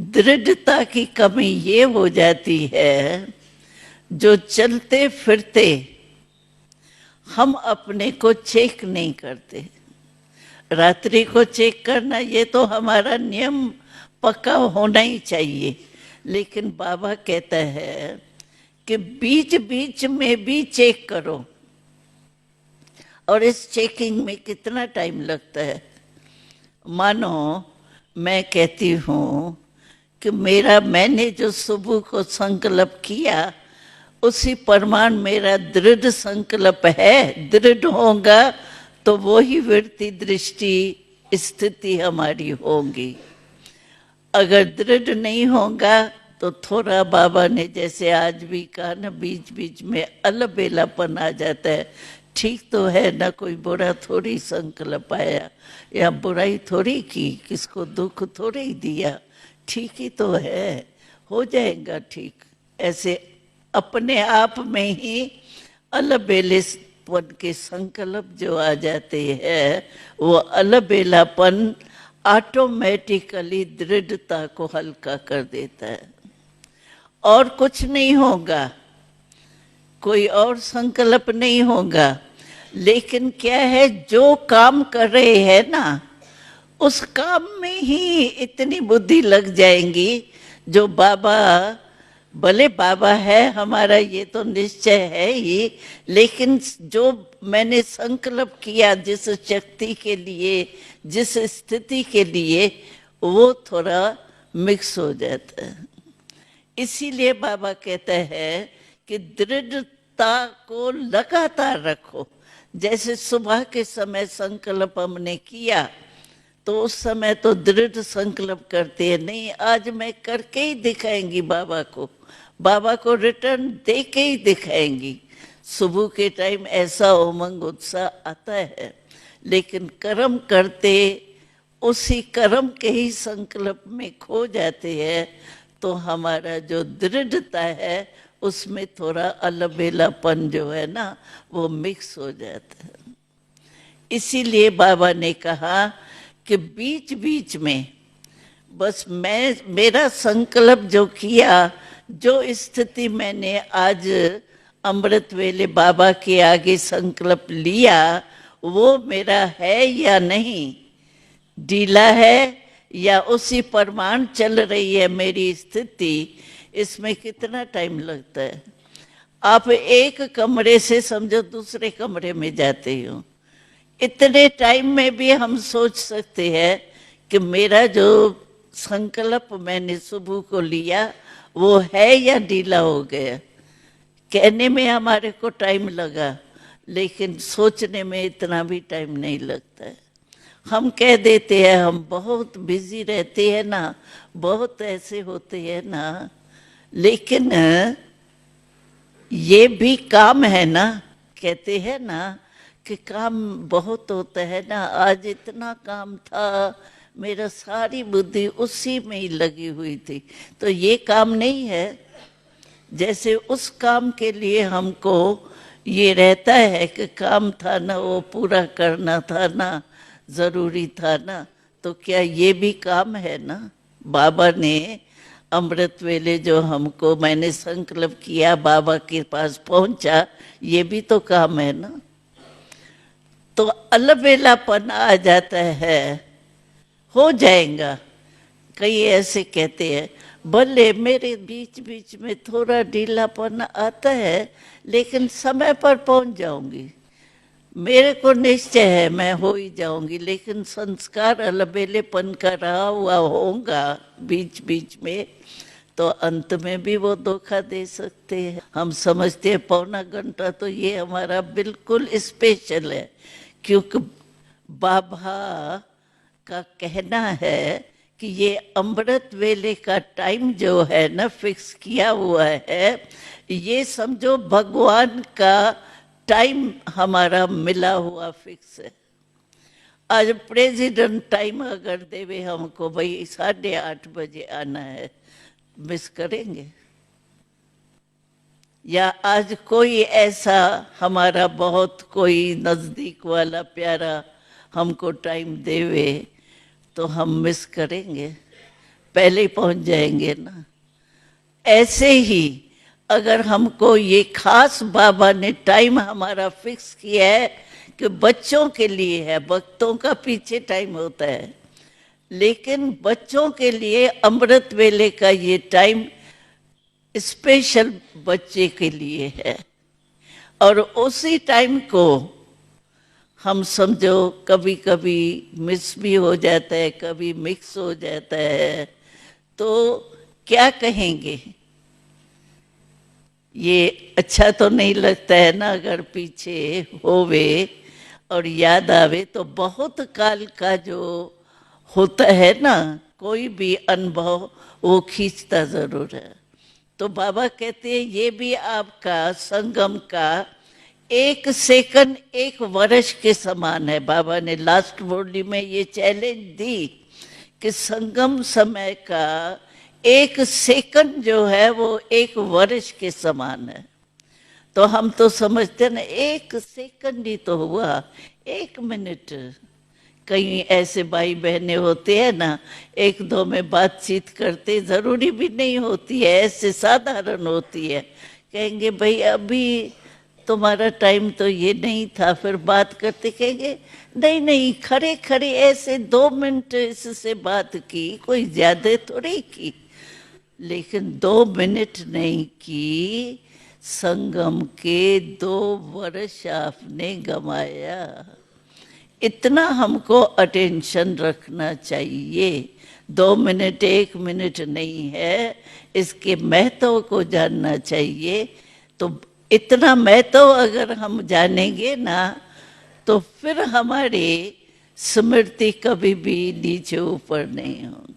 दृढ़ता की कमी ये हो जाती है, जो चलते फिरते हम अपने को चेक नहीं करते। रात्रि को चेक करना ये तो हमारा नियम पक्का होना ही चाहिए, लेकिन बाबा कहता है कि बीच बीच में भी चेक करो। और इस चेकिंग में कितना टाइम लगता है? मानो मैं कहती हूँ कि मैंने जो सुबह को संकल्प किया, उसी प्रमाण मेरा दृढ़ संकल्प है। दृढ़ होगा तो वो ही वृत्ति दृष्टि स्थिति हमारी होगी। अगर दृढ़ नहीं होगा तो थोड़ा, बाबा ने जैसे आज भी कहा ना, बीच बीच में अलबेलापन आ जाता है। ठीक तो है ना, कोई बुरा थोड़ी संकल्प आया या बुराई थोड़ी की, किसको दुख थोड़ी दिया, ठीक ही तो है, हो जाएगा ठीक। ऐसे अपने आप में ही अलबेलेपन के संकल्प जो आ जाते हैं, वो अलबेलापन ऑटोमेटिकली दृढ़ता को हल्का कर देता है। और कुछ नहीं होगा, कोई और संकल्प नहीं होगा, लेकिन क्या है, जो काम कर रहे हैं ना, उस काम में ही इतनी बुद्धि लग जाएंगी, जो बाबा, भले बाबा है हमारा, ये तो निश्चय है ही, लेकिन जो मैंने संकल्प किया जिस शक्ति के लिए, जिस स्थिति के लिए, वो थोड़ा मिक्स हो जाता है। इसीलिए बाबा कहता है कि दृढ़ता को लगातार रखो। जैसे सुबह के समय संकल्प हमने किया, तो उस समय तो दृढ़ संकल्प करते हैं, नहीं आज मैं करके ही दिखाएंगी बाबा को रिटर्न दे के ही दिखाएंगी। सुबह के टाइम ऐसा उमंग उत्साह आता है, लेकिन कर्म करते उसी कर्म के ही संकल्प में खो जाते हैं, तो हमारा जो दृढ़ता है उसमें थोड़ा अलबेलापन जो है ना, वो मिक्स हो जाता है। इसीलिए बाबा ने कहा कि बीच बीच में बस मेरा संकल्प जो किया, जो स्थिति मैंने आज अमृत वेले बाबा के आगे संकल्प लिया, वो मेरा है या नहीं, ढीला है या उसी प्रमाण चल रही है मेरी स्थिति, इसमें कितना टाइम लगता है। आप एक कमरे से समझो दूसरे कमरे में जाते हो, इतने टाइम में भी हम सोच सकते हैं कि मेरा जो संकल्प मैंने सुबह को लिया वो है या ढीला हो गया। कहने में हमारे को टाइम लगा, लेकिन सोचने में इतना भी टाइम नहीं लगता है। हम कह देते हैं हम बहुत बिजी रहते हैं ना, बहुत ऐसे होते हैं ना, लेकिन ये भी काम है ना। कहते हैं ना कि काम बहुत होता है ना, आज इतना काम था, मेरा सारी बुद्धि उसी में ही लगी हुई थी, तो ये काम नहीं है। जैसे उस काम के लिए हमको ये रहता है कि काम था ना, वो पूरा करना था ना, जरूरी था ना, तो क्या ये भी काम है ना। बाबा ने अमृत वेले जो हमको, मैंने संकल्प किया बाबा के पास पहुंचा, ये भी तो काम है ना। तो अलबेलापन आ जाता है, हो जाएगा। कई ऐसे कहते हैं भले मेरे बीच बीच में थोड़ा ढीलापन आता है, लेकिन समय पर पहुंच जाऊंगी, मेरे को निश्चय है मैं हो ही जाऊंगी, लेकिन संस्कार अलबेलेपन का रहा हुआ होगा बीच बीच में, तो अंत में भी वो धोखा दे सकते हैं। हम समझते हैं पौना घंटा तो ये हमारा बिल्कुल स्पेशल है, क्योंकि बाबा का कहना है कि ये अमृत वेले का टाइम जो है ना, फिक्स किया हुआ है, ये समझो भगवान का टाइम हमारा मिला हुआ फिक्स है। आज प्रेसिडेंट टाइम अगर देवे हमको, भाई 8:30 बजे आना है, मिस करेंगे? या आज कोई ऐसा हमारा बहुत कोई नजदीक वाला प्यारा हमको टाइम देवे, तो हम मिस करेंगे? पहले पहुंच जाएंगे ना। ऐसे ही अगर हमको ये खास बाबा ने टाइम हमारा फिक्स किया है कि बच्चों के लिए है, भक्तों का पीछे टाइम होता है, लेकिन बच्चों के लिए अमृत वेले का ये टाइम स्पेशल बच्चे के लिए है। और उसी टाइम को हम समझो कभी कभी मिस भी हो जाता है, कभी मिक्स हो जाता है, तो क्या कहेंगे? ये अच्छा तो नहीं लगता है ना, अगर पीछे होवे और याद आवे तो बहुत काल का जो होता है ना कोई भी अनुभव, वो खींचता जरूर है। तो बाबा कहते हैं ये भी आपका संगम का 1 सेकंड 1 वर्ष के समान है। बाबा ने लास्ट बोली में ये चैलेंज दी कि संगम समय का 1 सेकंड जो है वो 1 वर्ष के समान है। तो हम तो समझते ना 1 सेकंड ही तो हुआ, 1 मिनट। कई ऐसे भाई बहने होते हैं ना, एक दो में बातचीत करते, जरूरी भी नहीं होती है, ऐसे साधारण होती है, कहेंगे भाई अभी तुम्हारा टाइम तो ये नहीं था, फिर बात करते कहेंगे नहीं नहीं, खड़े खड़े ऐसे 2 मिनट इससे बात की, कोई ज्यादा थोड़ी की, लेकिन 2 मिनट नहीं की, संगम के 2 वर्ष आपने गंवाया। इतना हमको अटेंशन रखना चाहिए। 2 मिनट 1 मिनट नहीं है, इसके महत्व को जानना चाहिए। तो इतना महत्व अगर हम जानेंगे ना, तो फिर हमारी स्मृति कभी भी नीचे ऊपर नहीं होगी।